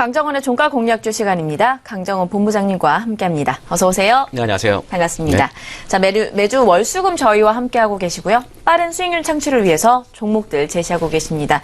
강정원의 종가 공략주 시간입니다. 강정원 본부장님과 함께합니다. 어서 오세요. 네, 안녕하세요. 반갑습니다. 네. 자, 매주 월수금 저희와 함께하고 계시고요. 빠른 수익률 창출을 위해서 종목들 제시하고 계십니다.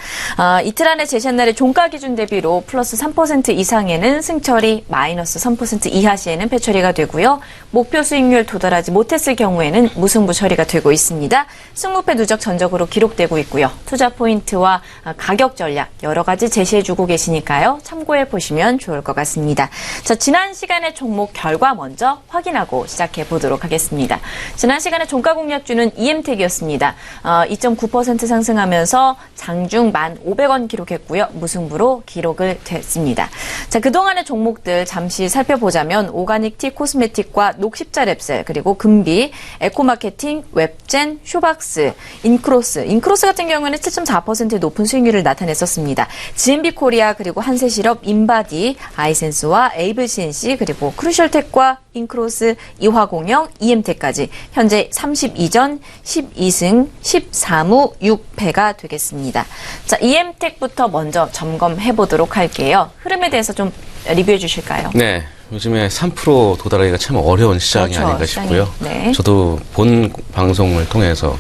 이틀 안에 제시한 날의 종가 기준 대비로 플러스 3% 이상에는 승처리, 마이너스 3% 이하 시에는 패처리가 되고요. 목표 수익률 도달하지 못했을 경우에는 무승부 처리가 되고 있습니다. 승무패 누적 전적으로 기록되고 있고요. 투자 포인트와 가격 전략 여러 가지 제시해주고 계시니까요. 참고해 보시면 좋을 것 같습니다. 자, 지난 시간의 종목 결과 먼저 확인하고 시작해 보도록 하겠습니다. 지난 시간의 종가 공략주는 EM텍이었습니다. 2.9% 상승하면서 장중 1,500원 기록했고요. 무승부로 기록을 됐습니다. 자, 그동안의 종목들 잠시 살펴보자면 오가닉 티 코스메틱과 녹십자 랩셀, 그리고 금비, 에코마케팅, 웹젠, 쇼박스, 인크로스 같은 경우에는 7.4%의 높은 수익률을 나타냈었습니다. GMB 코리아, 그리고 한세실업, 인바디, 아이센스와 에이블 CNC, 그리고 크루셜텍과 인크로스, 이화공영, EM텍까지 현재 32전 12승 13무 6패가 되겠습니다. 자, EM텍부터 먼저 점검해 보도록 할게요. 흐름에 대해서 좀 리뷰해 주실까요? 네, 요즘에 3% 도달하기가 참 어려운 시장이 그렇죠, 아닌가 싶고요. 네. 저도 본 방송을 통해서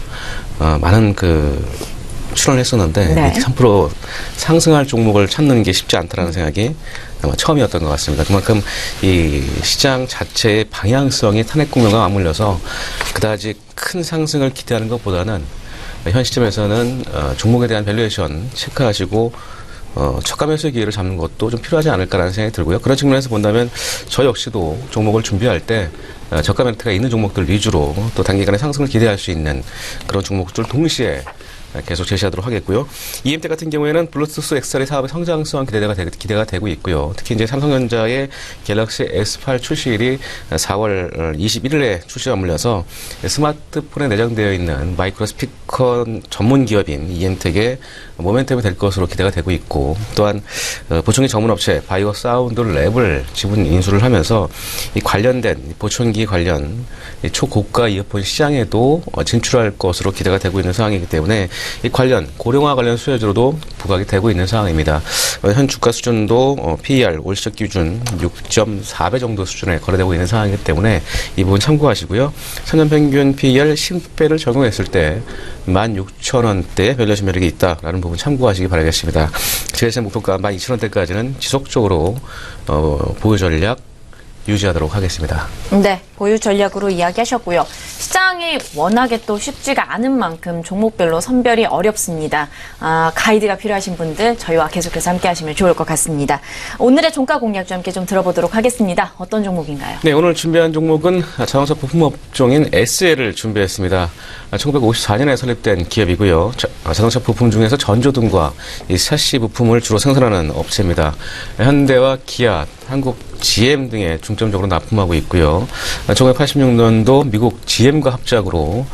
많은 출연을 했었는데 네. 3% 상승할 종목을 찾는 게 쉽지 않다라는 생각이 아마 처음이었던 것 같습니다. 그만큼 이 시장 자체의 방향성이 탄핵 국면과 맞물려서 그다지 큰 상승을 기대하는 것보다는 현 시점에서는 종목에 대한 밸류에이션 체크하시고 저가 매수의 기회를 잡는 것도 좀 필요하지 않을까라는 생각이 들고요. 그런 측면에서 본다면 저 역시도 종목을 준비할 때 저가 멘트가 있는 종목들 위주로 또 단기간에 상승을 기대할 수 있는 그런 종목들 동시에 계속 제시하도록 하겠고요. EM텍 같은 경우에는 블루투스 XR 사업의 성장성 기대가 되고 있고요. 특히 이제 삼성전자의 갤럭시 S8 출시일이 4월 21일에 출시가 맞물려서 스마트폰에 내장되어 있는 마이크로 스피커 전문 기업인 EM텍의 모멘텀이 될 것으로 기대가 되고 있고, 또한 보청기 전문 업체 바이오 사운드 랩을 지분 인수를 하면서 이 관련된 보청기 관련 초고가 이어폰 시장에도 진출할 것으로 기대가 되고 있는 상황이기 때문에 이 고령화 관련 수혜주로도 부각이 되고 있는 상황입니다. 현 주가 수준도 PER 올 시적 기준 6.4배 정도 수준에 거래되고 있는 상황이기 때문에 이 부분 참고하시고요. 3년 평균 PER 10배를 적용했을 때 16,000원대의 밸류에이션 매력이 있다라는 부분 참고하시기 바라겠습니다. 제시한 목표가 12,000원대까지는 지속적으로 보유 전략 유지하도록 하겠습니다. 네, 보유 전략으로 이야기하셨고요. 시장이 워낙에 또 쉽지가 않은 만큼 종목별로 선별이 어렵습니다. 가이드가 필요하신 분들 저희와 계속해서 함께 하시면 좋을 것 같습니다. 오늘의 종가 공략주 함께 좀 들어보도록 하겠습니다. 어떤 종목인가요? 네, 오늘 준비한 종목은 자동차 부품업종인 SL을 준비했습니다. 1954년에 설립된 기업이고요. 자동차 부품 중에서 전조등과 이 샤시 부품을 주로 생산하는 업체입니다. 현대와 기아, 한국 GM 등에 중점적으로 납품하고 있고요. 1986년도 미국 GM과 합작으로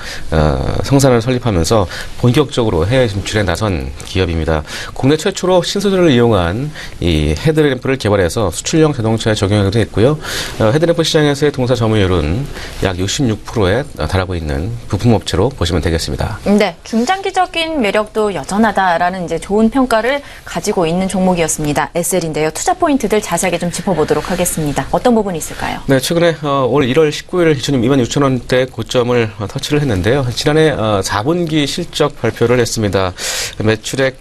생산을 설립하면서 본격적으로 해외 진출에 나선 기업입니다. 국내 최초로 신소재를 이용한 이 헤드램프를 개발해서 수출용 자동차에 적용하기도 했고요. 헤드램프 시장에서의 동사 점유율은 약 66%에 달하고 있는 부품업체로 보시면 되겠습니다. 네, 중장기적인 매력도 여전하다라는 이제 좋은 평가를 가지고 있는 종목이었습니다. SL인데요. 투자 포인트들 자세하게 좀 짚어보도록 하겠습니다. 어떤 부분이 있을까요? 네, 최근에 올 1월 19일 기준인 26,000원대 고점을 터치를 했는데요. 지난해 4분기 실적 발표를 했습니다. 매출액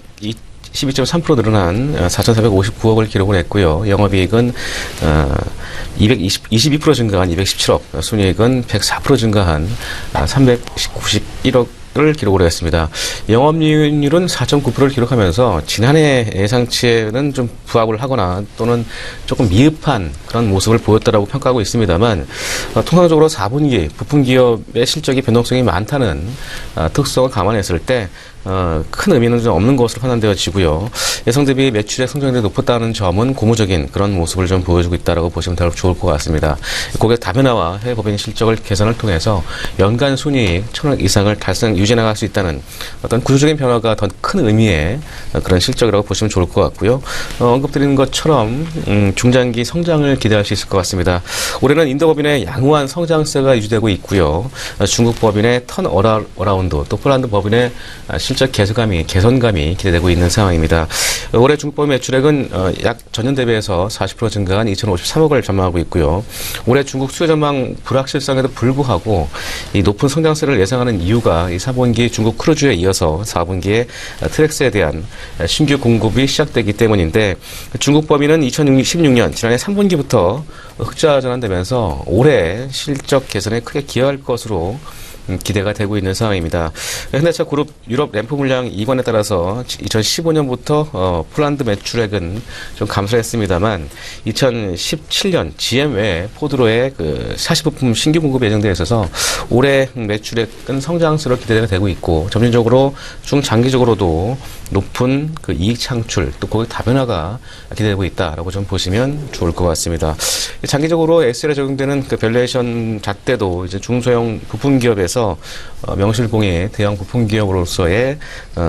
12.3% 늘어난 4,459억을 기록을 했고요. 영업이익은 22% 증가한 217억, 순이익은 104% 증가한 391억을 기록을 했습니다. 영업이익률은 4.9%를 기록하면서 지난해 예상치에는 좀 부합을 하거나 또는 조금 미흡한 그런 모습을 보였다라고 평가하고 있습니다만, 통상적으로 4분기 부품 기업의 실적이 변동성이 많다는 특성을 감안했을 때 큰 의미는 좀 없는 것으로 판단되어지고요. 예상 대비 매출액 성장률이 높았다는 점은 고무적인 그런 모습을 좀 보여주고 있다고 보시면 더 좋을 것 같습니다. 고객 다변화와 해외 법인 실적을 개선을 통해서 연간 순이익 1,000억 이상을 유지해 나갈 수 있다는 어떤 구조적인 변화가 더 큰 의미의 그런 실적이라고 보시면 좋을 것 같고요. 언급드린 것처럼 중장기 성장을 기대할 수 있을 것 같습니다. 올해는 인도 법인의 양호한 성장세가 유지되고 있고요. 중국 법인의 턴 어라운드, 또 폴란드 법인의 실적 개선감이 기대되고 있는 상황입니다. 올해 중국법인 매출액은 약 전년 대비해서 40% 증가한 2,053억을 전망하고 있고요. 올해 중국 수요 전망 불확실성에도 불구하고 이 높은 성장세를 예상하는 이유가 이 3분기 중국 크루즈에 이어서 4분기에 트랙스에 대한 신규 공급이 시작되기 때문인데, 중국 법인은 2016년 지난해 3분기부터 흑자 전환되면서 올해 실적 개선에 크게 기여할 것으로 기대가 되고 있는 상황입니다. 현대차 그룹 유럽 램프 물량 이관에 따라서 2015년부터 폴란드 매출액은 좀 감소를 했습니다만 2017년 GM 외에 포드로의 그 사시부품 신규 공급이 예정되어 있어서 올해 매출액은 성장세로 기대가 되고 있고, 점진적으로 중장기적으로도 높은 그 이익 창출 또 고객 다변화가 기대되고 있다라고 좀 보시면 좋을 것 같습니다. 장기적으로 SL에 적용되는 그 밸류에이션 잣대도 이제 중소형 부품 기업에서 명실공히 대형 부품 기업으로서의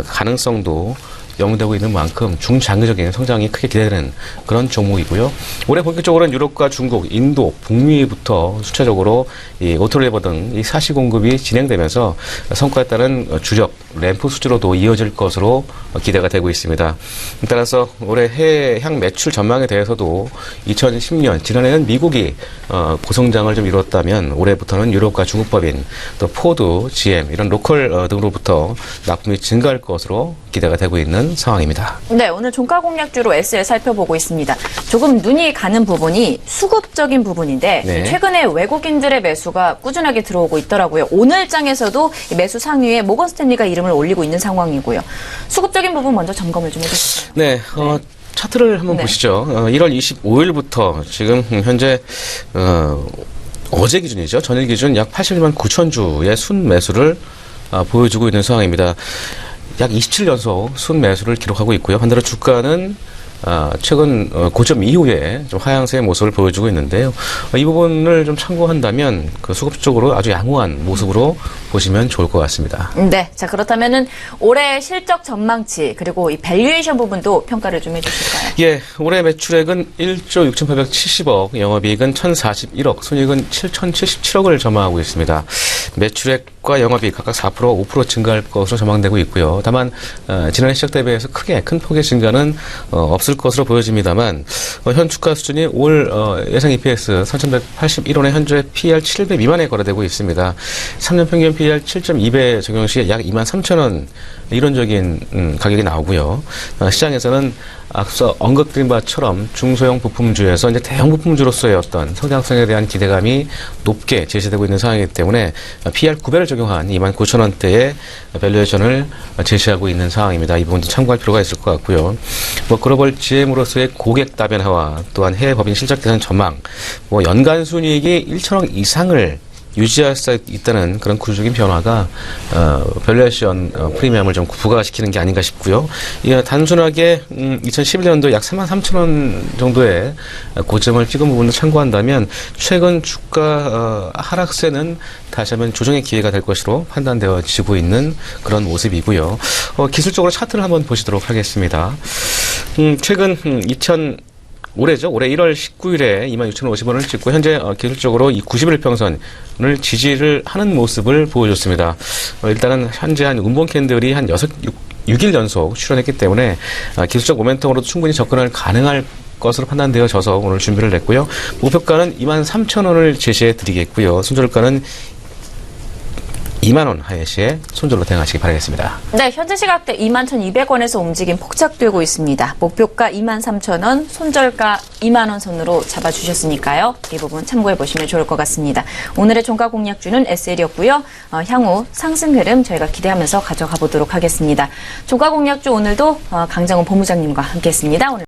가능성도 연구되고 있는 만큼 중장기적인 성장이 크게 기대되는 그런 종목이고요. 올해 본격적으로는 유럽과 중국, 인도, 북미부터 수차적으로 이 오토레이버 등 이 사시 공급이 진행되면서 성과에 따른 주력 램프 수주로도 이어질 것으로 기대가 되고 있습니다. 따라서 올해 해외향 매출 전망에 대해서도 2010년 지난해는 미국이 고성장을 좀 이뤘다면 올해부터는 유럽과 중국 법인 또 포드, GM 이런 로컬 등으로부터 납품이 증가할 것으로 기대가 되고 있는 상황입니다. 네, 오늘 종가 공략주로 SL 살펴보고 있습니다. 조금 눈이 가는 부분이 수급적인 부분인데 네. 최근에 외국인들의 매수가 꾸준하게 들어오고 있더라고요. 오늘 장에서도 매수 상위에 모건 스탠리가 이름을 올리고 있는 상황이고요. 수급적인 부분 먼저 점검을 좀 해주시죠. 네, 차트를 한번 네. 보시죠. 1월 25일부터 지금 현재 어제 기준이죠. 전일 기준 약 81만 9천 주의 순 매수를 보여주고 있는 상황입니다. 약 27연속 순 매수를 기록하고 있고요. 반대로 주가는 최근 고점 이후에 좀 하향세의 모습을 보여주고 있는데요. 이 부분을 좀 참고한다면 그 수급적으로 아주 양호한 모습으로 보시면 좋을 것 같습니다. 네, 자 그렇다면은 올해 실적 전망치 그리고 이 밸류에이션 부분도 평가를 좀 해주실까요? 예, 올해 매출액은 1조 6,870억, 영업이익은 1,041억, 손익은 7,077억을 전망하고 있습니다. 매출액과 영업이익 각각 4%, 5% 증가할 것으로 전망되고 있고요. 다만 지난해 시작 대비해서 크게 큰 폭의 증가는 없을 것으로 보여집니다만 현 주가 수준이 올 예상 EPS 3,181원에 현재 PER 7배 미만에 거래되고 있습니다. 3년 평균 PER 7.2배 적용 시 약 23,000원 이론적인 가격이 나오고요. 시장에서는 앞서 언급드린 바처럼 중소형 부품주에서 이제 대형 부품주로서의 어떤 성장성에 대한 기대감이 높게 제시되고 있는 상황이기 때문에 PER 9배를 적용한 29,000원대의 밸류에이션을 제시하고 있는 상황입니다. 이 부분도 참고할 필요가 있을 것 같고요. 글로벌 GM으로서의 고객 다변화와 또한 해외 법인 실적 개선 전망, 연간 순이익이 1,000억 이상을 유지할 수 있다는 그런 구조적인 변화가 밸류에이션 프리미엄을 좀 부과시키는 게 아닌가 싶고요. 단순하게 2011년도 약 33,000원 정도의 고점을 찍은 부분을 참고한다면 최근 주가 하락세는 다시 한번 조정의 기회가 될 것으로 판단되어지고 있는 그런 모습이고요. 기술적으로 차트를 한번 보시도록 하겠습니다. 최근 올해죠. 올해 1월 19일에 26,050원을 찍고 현재 기술적으로 이 90일 평선을 지지를 하는 모습을 보여줬습니다. 일단은 현재 한 운봉 캔들이 한 6일 연속 출현했기 때문에 기술적 모멘텀으로도 충분히 접근을 가능할 것으로 판단되어져서 오늘 준비를 했고요. 목표가는 23,000원을 제시해 드리겠고요. 손절가는 2만 원 하에 시에 손절로 대응하시기 바라겠습니다. 네, 현재 시각대 21,200원에서 움직임 폭착되고 있습니다. 목표가 23,000원, 손절가 2만 원 선으로 잡아주셨으니까요. 이 부분 참고해 보시면 좋을 것 같습니다. 오늘의 종가 공략주는 SL이었고요. 향후 상승 흐름 저희가 기대하면서 가져가 보도록 하겠습니다. 종가 공략주 오늘도 강정훈 본부장님과 함께했습니다. 오늘